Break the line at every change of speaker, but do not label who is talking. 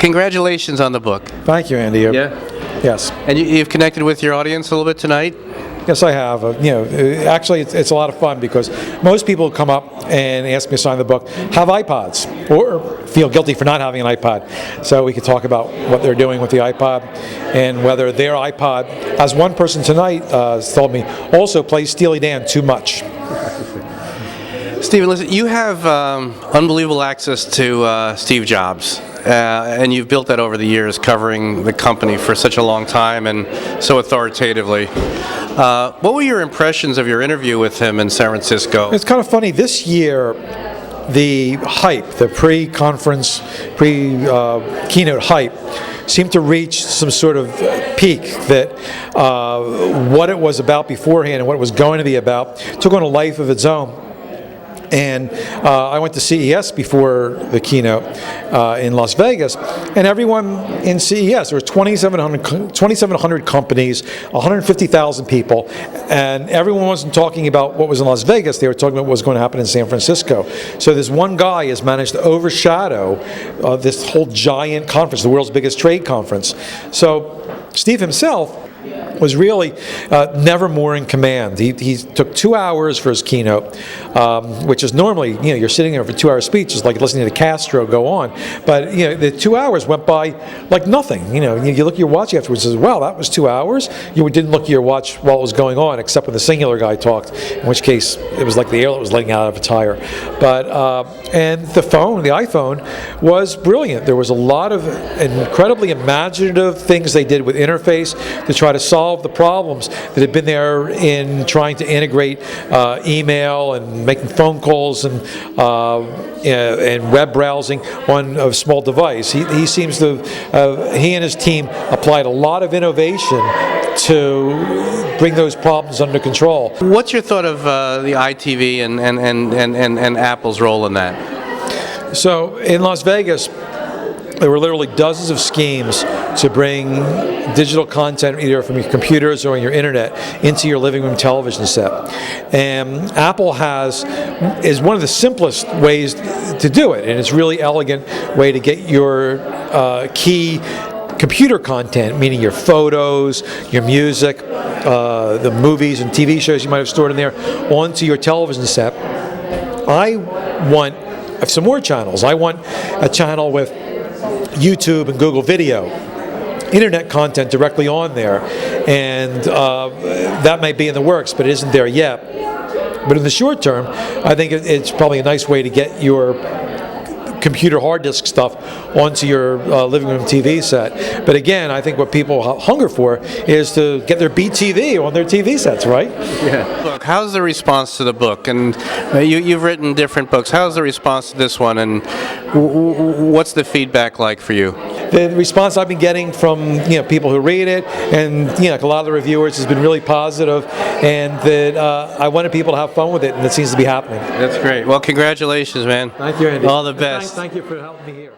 congratulations on the book.
Thank you, Andy.
Yeah?
Yes.
And you've connected with your audience a little bit tonight?
Yes, I have. Actually, it's a lot of fun because most people come up and ask me to sign the book, have iPods, or feel guilty for not having an iPod. So we could talk about what they're doing with the iPod and whether their iPod, as one person tonight told me, also plays Steely Dan too much.
Steven, listen, you have unbelievable access to Steve Jobs, and you've built that over the years, covering the company for such a long time and so authoritatively. What were your impressions of your interview with him in San Francisco?
It's kind of funny. This year, the hype, the pre-conference, pre-keynote hype, seemed to reach some sort of peak that what it was about beforehand and what it was going to be about took on a life of its own. And I went to CES before the keynote in Las Vegas, and everyone in CES, there were 2,700 companies, 150,000 people, and everyone wasn't talking about what was in Las Vegas, they were talking about what was going to happen in San Francisco. So this one guy has managed to overshadow this whole giant conference, the world's biggest trade conference. So Steve himself was really never more in command. He took 2 hours for his keynote, which is normally, you're sitting there for 2 hour speeches like listening to Castro go on. But the 2 hours went by like nothing. You look at your watch afterwards and says, "Wow, that was 2 hours." You didn't look at your watch while it was going on, except when the singular guy talked, in which case it was like the air that was letting out of a tire. But and the iPhone was brilliant. There was a lot of incredibly imaginative things they did with interface to try to solve the problems that had been there in trying to integrate email and making phone calls and web browsing on a small device. He seems to, he and his team applied a lot of innovation to bring those problems under control.
What's your thought of the iTV and Apple's role in that?
So in Las Vegas, there were literally dozens of schemes to bring digital content either from your computers or your internet into your living room television set. And Apple is one of the simplest ways to do it, and it's a really elegant way to get your key computer content, meaning your photos, your music, the movies and TV shows you might have stored in there, onto your television set. I want some more channels. I want a channel with YouTube and Google Video, internet content directly on there, and that might be in the works, but it isn't there yet. But in the short term, I think it's probably a nice way to get your computer hard disk stuff onto your living room TV set. But again, I think what people hunger for is to get their BTV on their TV sets, right?
Yeah. Look, how's the response to the book? And you've written different books. How's the response to this one? And what's the feedback like for you?
The response I've been getting from people who read it, and a lot of the reviewers, has been really positive, and that I wanted people to have fun with it, and it seems to be happening.
That's great. Well, congratulations, man.
Thank you, Andy.
All the best.
Thank you for helping me here.